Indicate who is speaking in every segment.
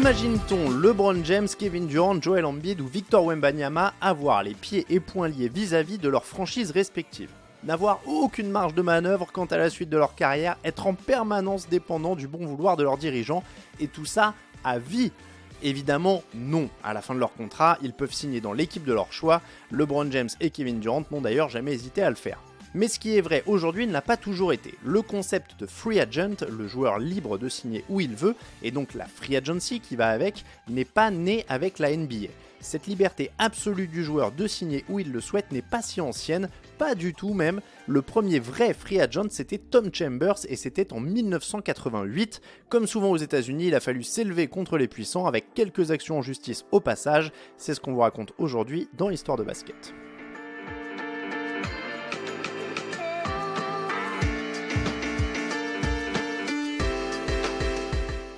Speaker 1: Imagine-t-on LeBron James, Kevin Durant, Joel Embiid ou Victor Wembanyama avoir les pieds et poings liés vis-à-vis de leurs franchises respectives, n'avoir aucune marge de manœuvre quant à la suite de leur carrière, être en permanence dépendant du bon vouloir de leurs dirigeants, et tout ça à vie? Évidemment non, à la fin de leur contrat, ils peuvent signer dans l'équipe de leur choix, LeBron James et Kevin Durant n'ont d'ailleurs jamais hésité à le faire. Mais ce qui est vrai aujourd'hui ne l'a pas toujours été. Le concept de free agent, le joueur libre de signer où il veut, et donc la free agency qui va avec, n'est pas né avec la NBA. Cette liberté absolue du joueur de signer où il le souhaite n'est pas si ancienne, pas du tout même. Le premier vrai free agent c'était Tom Chambers et c'était en 1988. Comme souvent aux États-Unis, il a fallu s'élever contre les puissants avec quelques actions en justice au passage. C'est ce qu'on vous raconte aujourd'hui dans l'histoire de basket.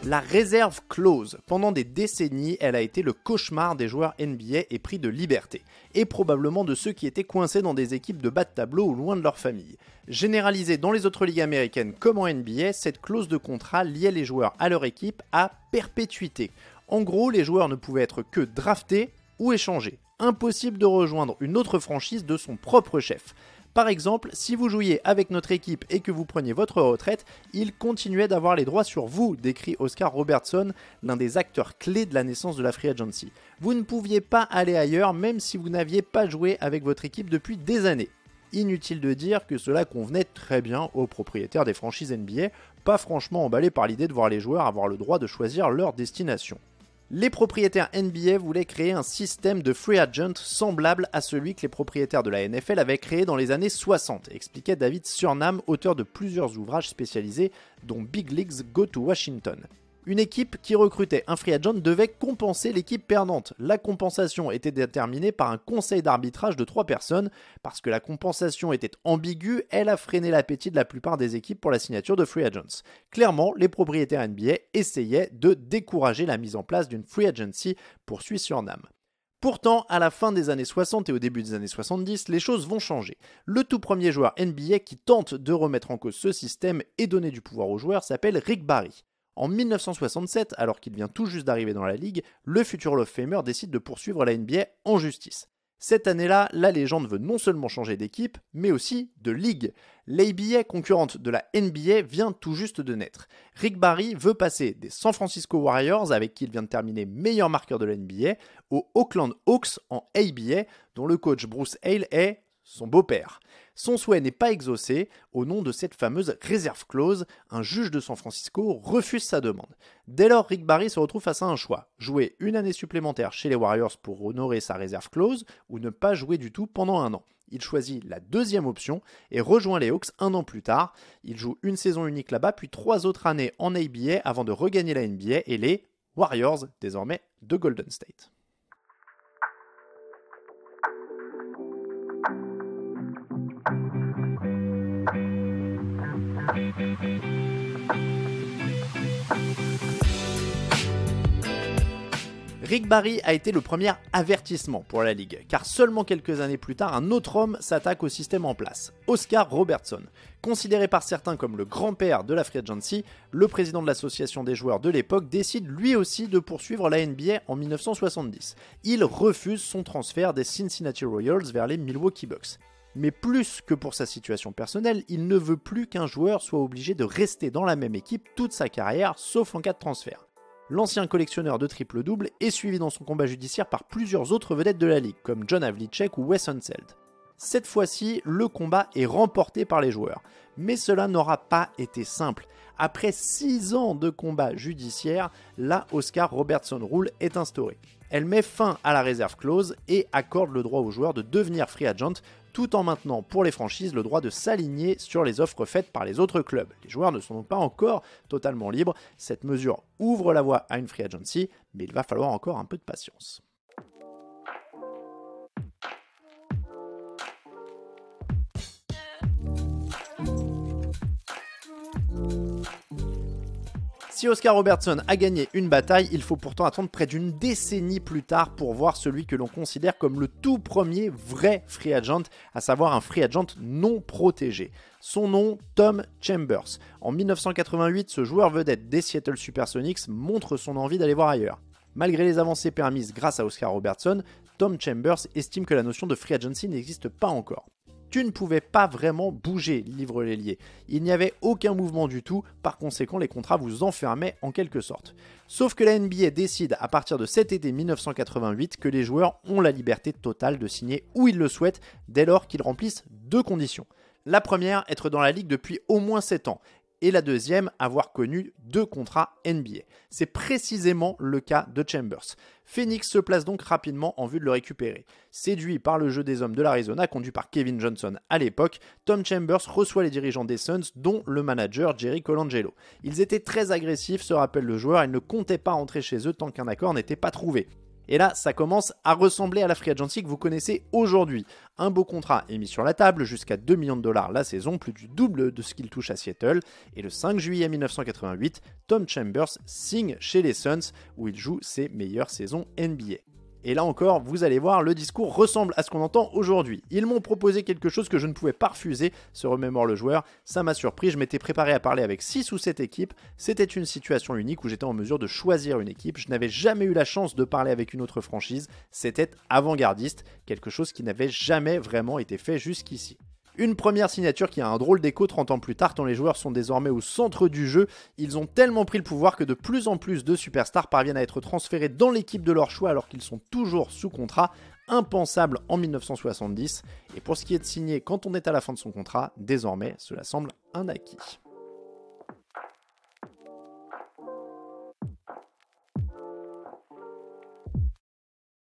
Speaker 1: La réserve clause. Pendant des décennies, elle a été le cauchemar des joueurs NBA épris de liberté, et probablement de ceux qui étaient coincés dans des équipes de bas de tableau ou loin de leur famille. Généralisée dans les autres ligues américaines comme en NBA, cette clause de contrat liait les joueurs à leur équipe à perpétuité. En gros, les joueurs ne pouvaient être que draftés ou échangés. Impossible de rejoindre une autre franchise de son propre chef. Par exemple, si vous jouiez avec notre équipe et que vous preniez votre retraite, il continuait d'avoir les droits sur vous, décrit Oscar Robertson, l'un des acteurs clés de la naissance de la Free Agency. Vous ne pouviez pas aller ailleurs même si vous n'aviez pas joué avec votre équipe depuis des années. Inutile de dire que cela convenait très bien aux propriétaires des franchises NBA, pas franchement emballés par l'idée de voir les joueurs avoir le droit de choisir leur destination. Les propriétaires NBA voulaient créer un système de free agent semblable à celui que les propriétaires de la NFL avaient créé dans les années 60, expliquait David Surnam, auteur de plusieurs ouvrages spécialisés, dont Big Leagues Go to Washington. Une équipe qui recrutait un free agent devait compenser l'équipe perdante. La compensation était déterminée par un conseil d'arbitrage de 3 personnes. Parce que la compensation était ambiguë, elle a freiné l'appétit de la plupart des équipes pour la signature de free agents. Clairement, les propriétaires NBA essayaient de décourager la mise en place d'une free agency, poursuit Surnam. Pourtant, à la fin des années 60 et au début des années 70, les choses vont changer. Le tout premier joueur NBA qui tente de remettre en cause ce système et donner du pouvoir aux joueurs s'appelle Rick Barry. En 1967, alors qu'il vient tout juste d'arriver dans la ligue, le futur Hall of Famer décide de poursuivre la NBA en justice. Cette année-là, la légende veut non seulement changer d'équipe, mais aussi de ligue. L'ABA, concurrente de la NBA, vient tout juste de naître. Rick Barry veut passer des San Francisco Warriors, avec qui il vient de terminer meilleur marqueur de la NBA, aux Oakland Hawks en ABA, dont le coach Bruce Hale est son beau-père. Son souhait n'est pas exaucé. Au nom de cette fameuse réserve clause, un juge de San Francisco refuse sa demande. Dès lors, Rick Barry se retrouve face à un choix. Jouer une année supplémentaire chez les Warriors pour honorer sa réserve clause ou ne pas jouer du tout pendant un an. Il choisit la deuxième option et rejoint les Hawks un an plus tard. Il joue une saison unique là-bas puis 3 autres années en ABA avant de regagner la NBA et les Warriors, désormais de Golden State. Rick Barry a été le premier avertissement pour la ligue, car seulement quelques années plus tard, un autre homme s'attaque au système en place, Oscar Robertson. Considéré par certains comme le grand-père de la Free Agency, le président de l'association des joueurs de l'époque décide lui aussi de poursuivre la NBA en 1970. Il refuse son transfert des Cincinnati Royals vers les Milwaukee Bucks. Mais plus que pour sa situation personnelle, il ne veut plus qu'un joueur soit obligé de rester dans la même équipe toute sa carrière, sauf en cas de transfert. L'ancien collectionneur de triple-double est suivi dans son combat judiciaire par plusieurs autres vedettes de la ligue, comme John Havlicek ou Wes Unseld. Cette fois-ci, le combat est remporté par les joueurs. Mais cela n'aura pas été simple. Après 6 ans de combat judiciaire, la Oscar Robertson Rule est instaurée. Elle met fin à la réserve clause et accorde le droit aux joueurs de devenir free agent, tout en maintenant pour les franchises le droit de s'aligner sur les offres faites par les autres clubs. Les joueurs ne sont donc pas encore totalement libres. Cette mesure ouvre la voie à une free agency, mais il va falloir encore un peu de patience. Si Si Oscar Robertson a gagné une bataille, il faut pourtant attendre près d'une décennie plus tard pour voir celui que l'on considère comme le tout premier vrai free agent, à savoir un free agent non protégé. Son nom, Tom Chambers. En 1988, ce joueur vedette des Seattle Supersonics montre son envie d'aller voir ailleurs. Malgré les avancées permises grâce à Oscar Robertson, Tom Chambers estime que la notion de free agency n'existe pas encore. Tu ne pouvais pas vraiment bouger, livre l'ailier. Il n'y avait aucun mouvement du tout, par conséquent les contrats vous enfermaient en quelque sorte. Sauf que la NBA décide à partir de cet été 1988 que les joueurs ont la liberté totale de signer où ils le souhaitent dès lors qu'ils remplissent deux conditions. La première, être dans la ligue depuis au moins 7 ans. Et la deuxième, avoir connu 2 contrats NBA. C'est précisément le cas de Chambers. Phoenix se place donc rapidement en vue de le récupérer. Séduit par le jeu des hommes de l'Arizona, conduit par Kevin Johnson à l'époque, Tom Chambers reçoit les dirigeants des Suns, dont le manager Jerry Colangelo. Ils étaient très agressifs, se rappelle le joueur, ils ne comptaient pas entrer chez eux tant qu'un accord n'était pas trouvé. Et là, ça commence à ressembler à la free agency que vous connaissez aujourd'hui. Un beau contrat est mis sur la table, jusqu'à 2 millions de dollars la saison, plus du double de ce qu'il touche à Seattle. Et le 5 juillet 1988, Tom Chambers signe chez les Suns, où il joue ses meilleures saisons NBA. Et là encore, vous allez voir, le discours ressemble à ce qu'on entend aujourd'hui. Ils m'ont proposé quelque chose que je ne pouvais pas refuser, se remémore le joueur. Ça m'a surpris, je m'étais préparé à parler avec 6 ou 7 équipes. C'était une situation unique où j'étais en mesure de choisir une équipe. Je n'avais jamais eu la chance de parler avec une autre franchise. C'était avant-gardiste, quelque chose qui n'avait jamais vraiment été fait jusqu'ici. Une première signature qui a un drôle d'écho 30 ans plus tard, tant les joueurs sont désormais au centre du jeu. Ils ont tellement pris le pouvoir que de plus en plus de superstars parviennent à être transférés dans l'équipe de leur choix alors qu'ils sont toujours sous contrat. Impensable en 1970. Et pour ce qui est de signer quand on est à la fin de son contrat, désormais cela semble un acquis.